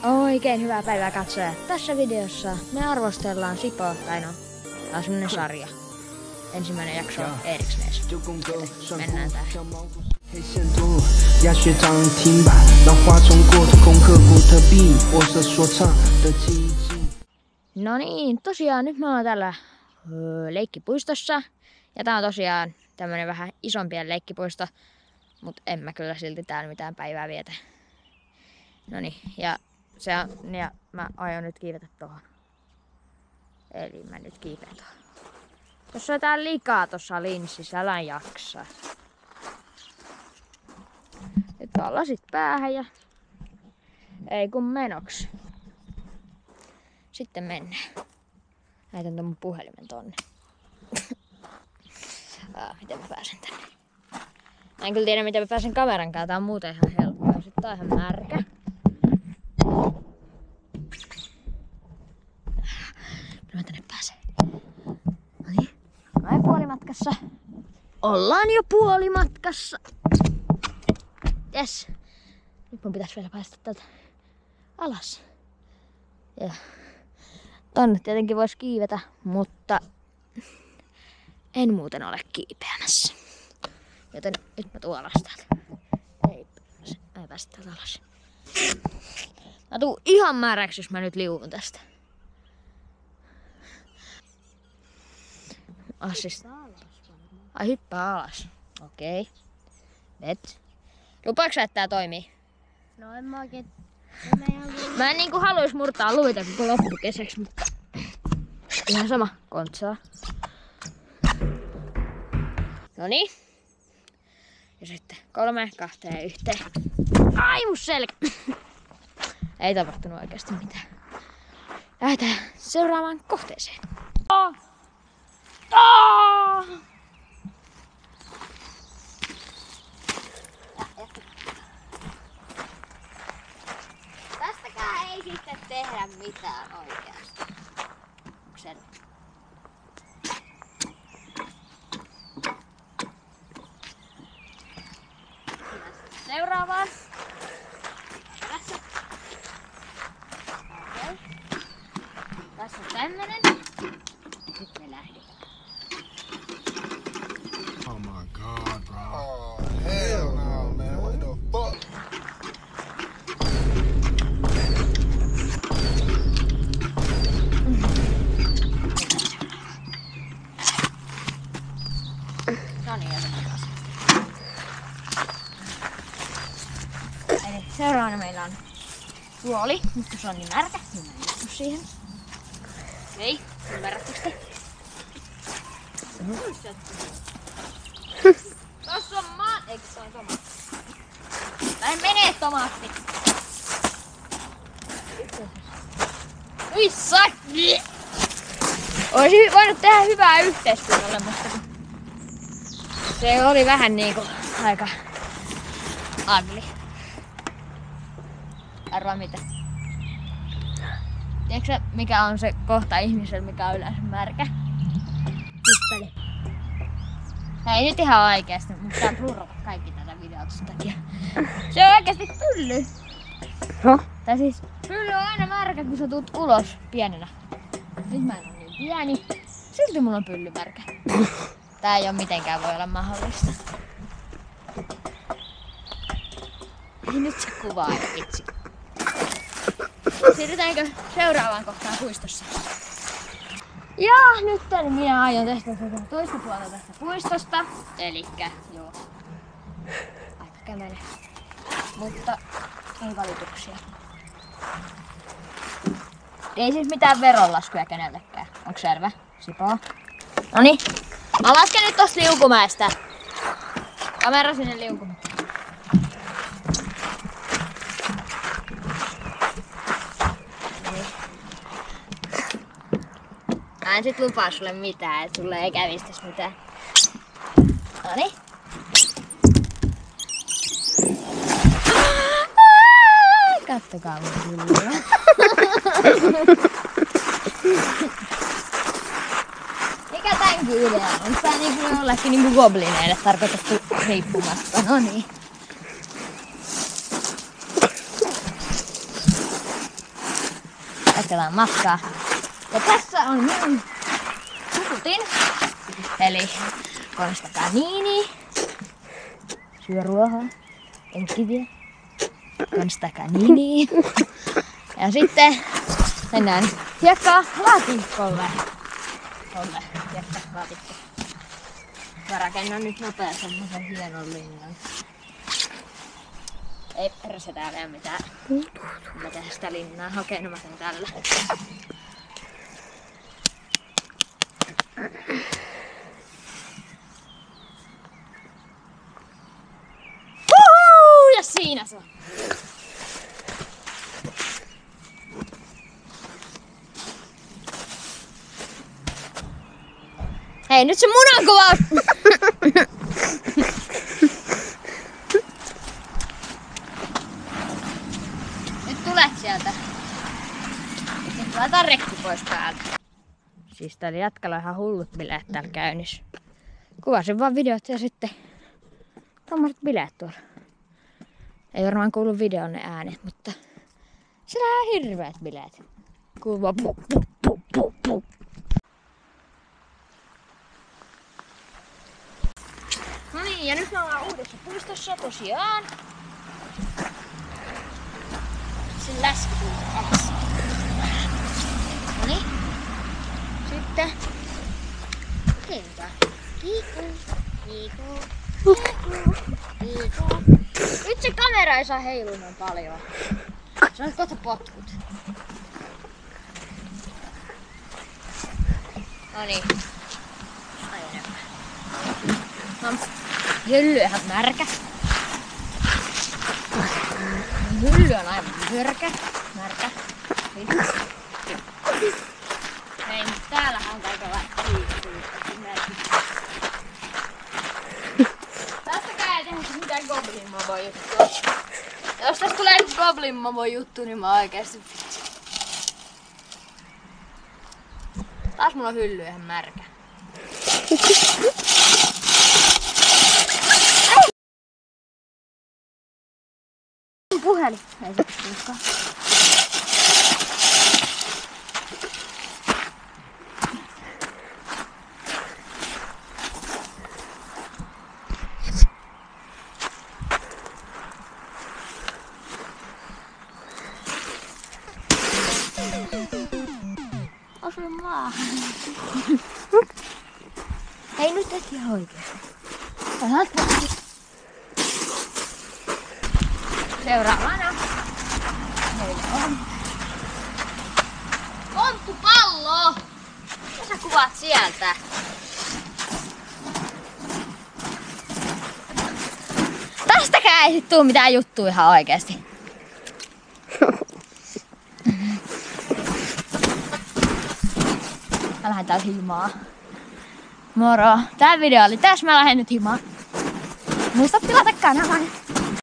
Oikein hyvää päivää katsojat. Tässä videossa me arvostellaan Sipo, tai no, tää on semmonen sarja. Ensimmäinen jakso on Eriksnes. Mennään tähän. No niin, tosiaan nyt me ollaan täällä leikkipuistossa. Ja tää on tosiaan tämmönen vähän isompien leikkipuisto. Mut en mä kyllä silti täällä mitään päivää vietä. Noniin, ja mä aion nyt kiivetä tohon. Eli mä nyt kiipeen tohon. Tossa on tää likaa tossa linssissä, älä jaksa. Nyt vaan lasit päähän ja ei kun menoks. Sitten mennään. Lähetän ton mun puhelimen tonne. Miten mä pääsen tänne? Mä en kyllä tiedä miten mä pääsen kamerankaan, tää on muuten ihan helppoa. Sitten tää on ihan märkä. Kyllä mä tänne pääsen. Noniin, ollaan puolimatkassa. Ollaan jo puolimatkassa. Jes. Nyt mun pitäis vielä päästä täältä alas. Ja tonne tietenkin vois kiivetä, mutta en muuten ole kiipeämässä. Joten nyt mä tuun alas täältä. Ei päästä täältä alas. Mä tuun ihan määräksi, jos mä nyt liuun tästä. Assista. Ai hyppää alas. Okei. Vet. Lupaaks sä, että tää toimii? No en mä oikein. Mä en niinku haluis murtaa luita koko loppukesäksi, mutta ihan sama. Kontsaa. Noniin. Ja sitten 3, 2, 1. Ai mun selkä! Ei tapahtunut oikeasti mitään. Lähdetään seuraavaan kohteeseen. Tästäkään ei sitten tehdä mitään oikeasti. Onko se? Seuraavaan. Tässä. Okei. Tässä on tämmönen. Nyt me lähdetään. Oh my god, bro. Oh, hell no, man. What the fuck? Noniin, jätetään taas. Eli seuraavana meillä on tuoli, mutta se on niin märkä, niin mä en istu siihen. Okei, ymmärrättekö te? Tossa on eikö se on tomaatti? Näin menee tomaatti! Ui sakki! Oisi voinut tehdä hyvää yhteistyötä, mutta se oli vähän niinku aika ugly. Arvaa mitä? Tiedätkö sä, mikä on se kohta ihmisellä, mikä on yleensä märkä? Pippeli. Ei nyt ihan oikeesti, mutta pitää blurrata kaikki tätä videota sen takia. Se on oikeesti pylly. No? Tai siis pylly on aina märkä, kun sä tuut ulos pienenä. Nyt mä en oo niin pieni. Silti mulla on pylly märkä. Tää ei oo mitenkään voi olla mahdollista. Ei nyt se kuvaa jo vitsi. Siirrytäänkö seuraavaan kohtaan puistossa? Ja nyt minä aion tehdä toista puolta tästä puistosta. Elikkä joo. Aika kämene. Mutta ei valituksia. Ei siis mitään veronlaskuja kenellekään. Onks selvä? Sipo? Noniin. Mä lasken nyt tosta liukumäestä. Kamera sinne liukumäestä. Mä en sit lupaa sulle mitään, et sulle ei kävis tässä mitään. Noniin. Kattokaa mun pyllyä. Mikä tämänkin idea on? Onks tää niinku jollekin niinku goblineille tarkoitettu riippumatta? Noniin. jatketaan matkaa. Ja tässä on minun sukutin. Eli Konstakanini. Syö ruohaa. En kiviä. Konstakanini. Ja sitten mennään hiekkalaatikolle. Olle hiekkalaatikko. Mä rakennan nyt nopea semmosen hienon linjan. Ei perse täällä ei mitään. Mä tehdään sitä linnaa. Okei, no mä teen tällä. Ja siinä se on. Hei, nyt se munankuvaus! Nyt tulet sieltä. Nyt laitetaan rekki pois päältä. Siis täällä jatkalla ihan hullut bileet täällä käynnissä. Kuvasin vaan videot ja sitten tommoset bileet tuolla. Ei varmaan kuulu videon ne äänet, mutta siellä on hirveät bileet. Kuuluu vaan pu, pu, pu, pu, pu. No niin, ja nyt me ollaan uudessa puistossa tosiaan. Sen läskipuiston edessä. Noniin. Sitten kenkä. Kiiku, kiiku, kiiku, kiiku. Nyt se kamera ei saa heilumaan paljon. Se on kohta potkut. Noniin. Ai enemmän. No, hylly on ihan märkä. Hylly on aivan mörkä. Märkä. Hei, mutta täällähän on kaikenlaista kiitos. Tästäkään ei tehdä mitään Goblin Momo juttua. Jos tästä tulee Goblin Momo juttu, niin mä oikeesti vitsi. Taas mulla on hylly ihan märkä. Puhelin. Ei se tulekaan. Osuin maahan. Hei, nyt tehtiin ihan oikeesti. Seuraavana meillä on ponttupallo! Ja sä kuvaat sieltä. Tästäkään ei sit tuu mitään juttua ihan oikeesti. Mä lähden täältä himaa. Moro! Tää video oli tässä, mä lähden nyt himaan. Muista tilata kanavan.